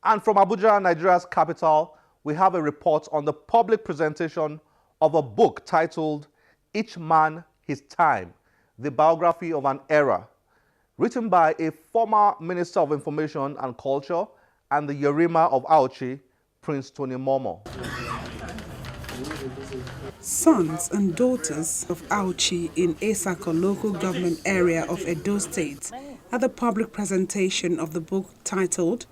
And from Abuja, Nigeria's capital, we have a report on the public presentation of a book titled Each Man His Time, the biography of an era, written by a former Minister of Information and Culture and the Yerima of Auchi, Prince Tony Momoh. Sons and daughters of Auchi in Esako local government area of Edo State at the public presentation of the book titled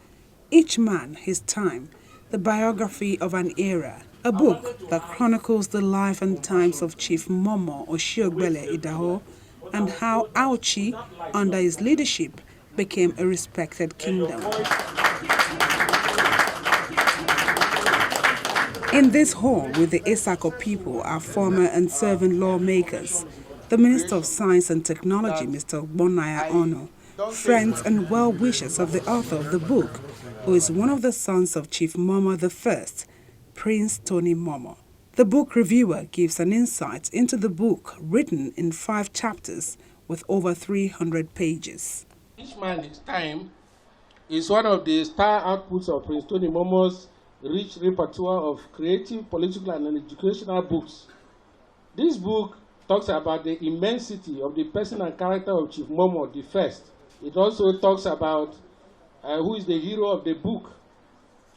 Each Man His Time, the biography of an era, a book that chronicles the life and times of Chief Momoh Oshiogbele Idaho and how Auchi, under his leadership, became a respected kingdom. In this hall with the Esako people are former and serving lawmakers, the Minister of Science and Technology, Mr. Bonaya Ono, friends and well-wishers of the author of the book, who is one of the sons of Chief Momoh I, Prince Tony Momoh. The book reviewer gives an insight into the book written in 5 chapters with over 300 pages. Each Man His Time is one of the star outputs of Prince Tony Momoh's rich repertoire of creative, political, and educational books. This book talks about the immensity of the person and character of Chief Momoh the First. It also talks about who is the hero of the book.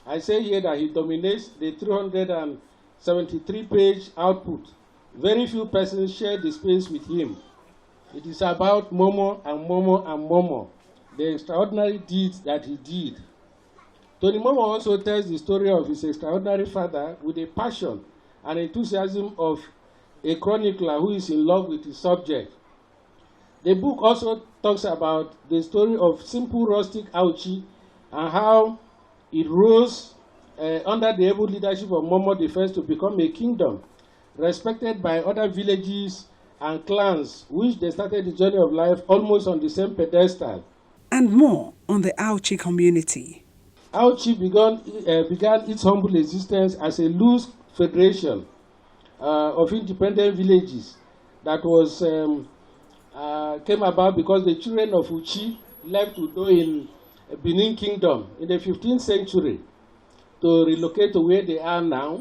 I say here that he dominates the 373-page output. Very few persons share the space with him. It is about Momoh and Momoh and Momoh, the extraordinary deeds that he did. Tony Momoh also tells the story of his extraordinary father with a passion and enthusiasm of a chronicler who is in love with his subject. The book also talks about the story of simple rustic Auchi and how it rose under the able leadership of Momoh I to become a kingdom, respected by other villages and clans, which they started the journey of life almost on the same pedestal. And more on the Auchi community. Auchi began its humble existence as a loose federation of independent villages that was came about because the children of Uchi left Udo in Benin Kingdom in the 15th century to relocate to where they are now.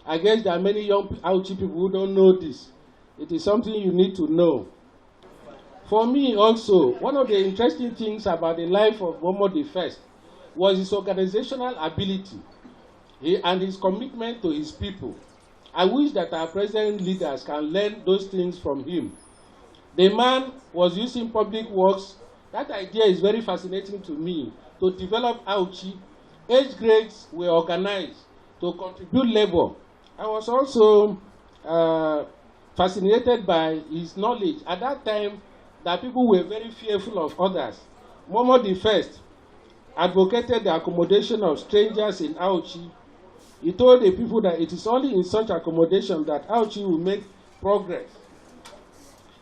I guess there are many young Auchi people who don't know this. It is something you need to know. For me also, one of the interesting things about the life of Momoh I was his organizational ability and his commitment to his people. I wish that our present leaders can learn those things from him. The man was using public works. That idea is very fascinating to me. To develop Auchi, age grades were organized to contribute labor. I was also fascinated by his knowledge. At that time, that people were very fearful of others. Momoh I advocated the accommodation of strangers in Auchi. He told the people that it is only in such accommodation that Auchi will make progress.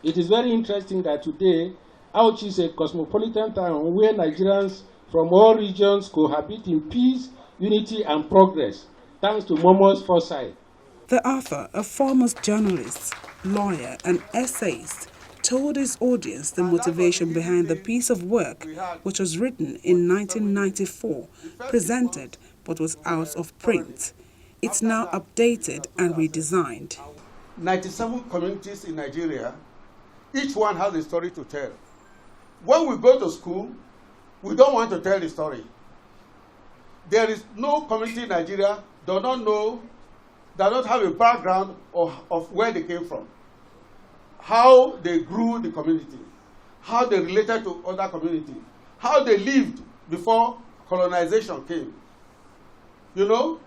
It is very interesting that today, Auchi is a cosmopolitan town where Nigerians from all regions cohabit in peace, unity, and progress, thanks to Momoh's foresight. The author, a foremost journalist, lawyer, and essayist, told his audience the motivation behind the piece of work, which was written in 1994, presented but was out of print. It's now updated and redesigned. 97 communities in Nigeria, each one has a story to tell. When we go to school, we don't want to tell the story. There is no community in Nigeria that does not have a background of where they came from, how they grew the community, how they related to other communities, how they lived before colonization came. You know,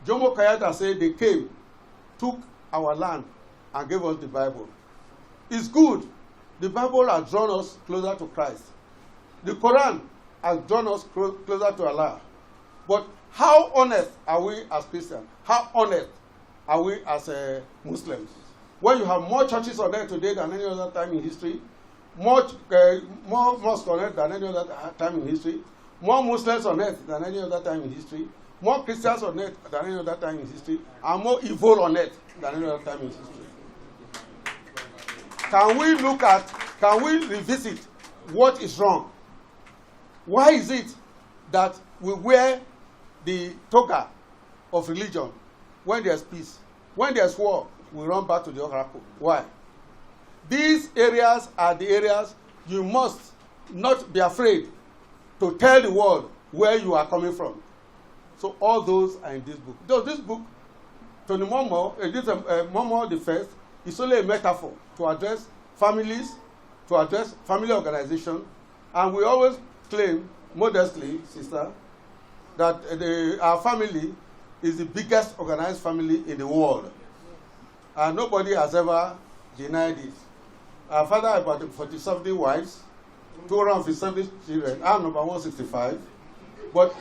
Jomo Kenyatta said they came, took our land, and gave us the Bible. It's good. The Bible has drawn us closer to Christ. The Quran has drawn us closer to Allah. But how honest are we as Christians? How honest are we as Muslims? When you have more churches on earth today than any other time in history, more mosques on earth than any other time in history, more Muslims on earth than any other time in history, more Christians on earth than any other time in history, and more evil on earth than any other time in history. Can we revisit what is wrong? Why is it that we wear the toga of religion when there's peace. When there's war, we run back to the oracle. Why? These areas are the areas you must not be afraid to tell the world where you are coming from. So all those are in this book. Though this book, Tony Momoh, Momoh the First, is only a metaphor to address families, to address family organization, and we always claim, modestly, sister, that our family is the biggest organized family in the world. And nobody has ever denied it. Our father had about 47 wives, 257 children. I'm number 165. But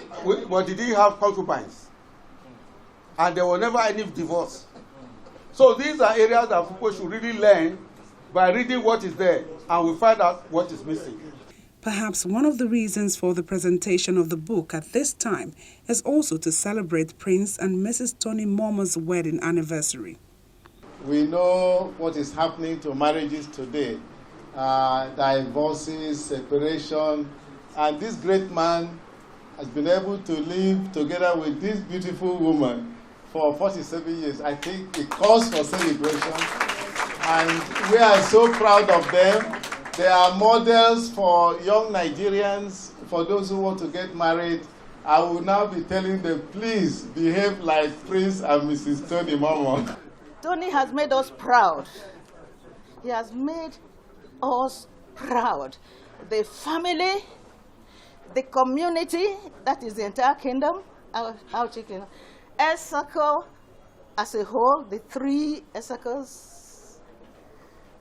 did he have concubines? And there were never any divorce. So these are areas that people should really learn by reading what is there, and we find out what is missing. Perhaps one of the reasons for the presentation of the book at this time is also to celebrate Prince and Mrs. Tony Momoh's wedding anniversary. We know what is happening to marriages today, divorces, separation, and this great man has been able to live together with this beautiful woman for 47 years. I think it calls for celebration, and we are so proud of them. They are models for young Nigerians, for those who want to get married. I will now be telling them, please behave like Prince and Mrs. Tony Momoh. Tony has made us proud. He has made us proud. The family, the community, that is the entire kingdom, our chicken, Esako as a whole, the 3 Esakos,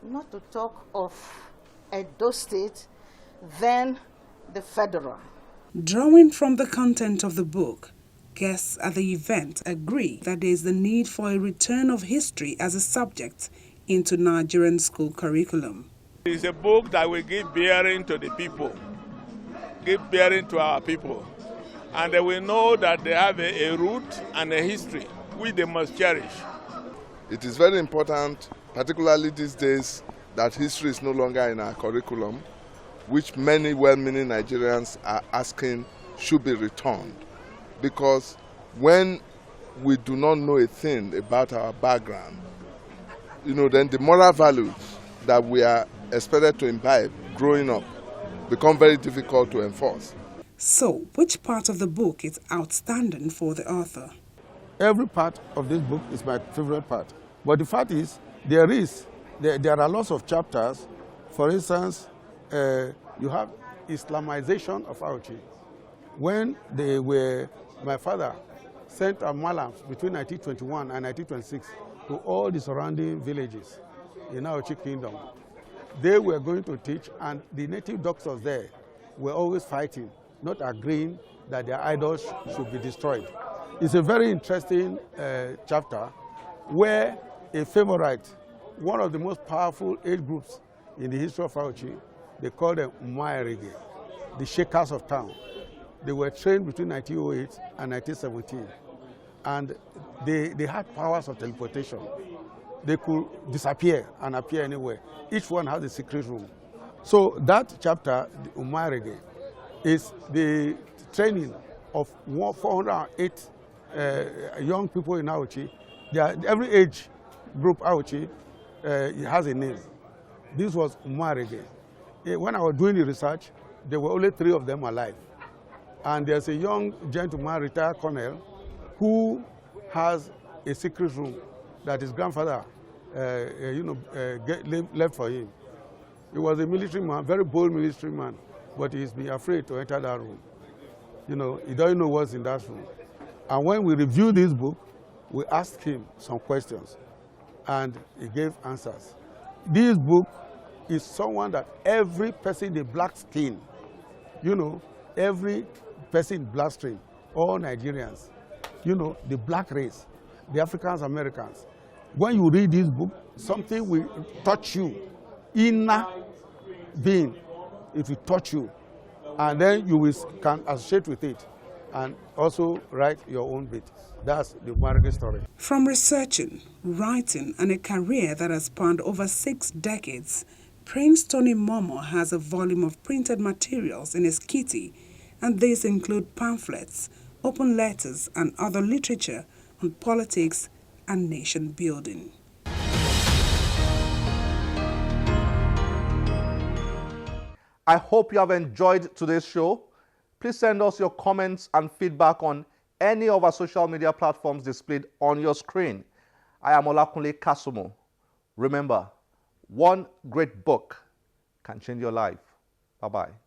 not to talk of Edo State, then the federal. Drawing from the content of the book, guests at the event agree that there is the need for a return of history as a subject into Nigerian school curriculum. It's a book that will give bearing to the people, give bearing to our people, and they will know that they have a root and a history which they must cherish. It is very important, particularly these days, that history is no longer in our curriculum, which many well-meaning Nigerians are asking should be returned. Because when we do not know a thing about our background, then the moral values that we are expected to imbibe growing up become very difficult to enforce. So, which part of the book is outstanding for the author? Every part of this book is my favorite part. But the fact is, there are lots of chapters. For instance, you have Islamization of Auchi. When my father sent a malams between 1921 and 1926 to all the surrounding villages in Auchi Kingdom. They were going to teach, and the native doctors there were always fighting, not agreeing that their idols should be destroyed. It's a very interesting chapter where a favorite, one of the most powerful age groups in the history of Auchi, they call them Umayarege, the Shakers of Town. They were trained between 1908 and 1917, and they had powers of teleportation. They could disappear and appear anywhere. Each one has a secret room. So that chapter, the Umayarege, is the training of 408 young people in Auchi. Every age group Auchi has a name. This was Umayarege. When I was doing the research, there were only 3 of them alive. And there's a young gentleman, retired colonel, who has a secret room that his grandfather left for him. He was a military man, very bold military man, but he's been afraid to enter that room. He doesn't know what's in that room. And when we reviewed this book, we asked him some questions, and he gave answers. This book is someone that every person in the black skin, every person in black skin, all Nigerians, the black race, the Africans, Americans, when you read this book, something will touch you, inner being, it will touch you, and then you can associate with it and also write your own bit. That's the Umayarege story. From researching, writing, and a career that has spanned over 6 decades, Prince Tony Momoh has a volume of printed materials in his kitty and these include pamphlets, open letters, and other literature on politics and nation building. I hope you have enjoyed today's show. Please send us your comments and feedback on any of our social media platforms displayed on your screen. I am Olakunle Kasumo. Remember, one great book can change your life. Bye-bye.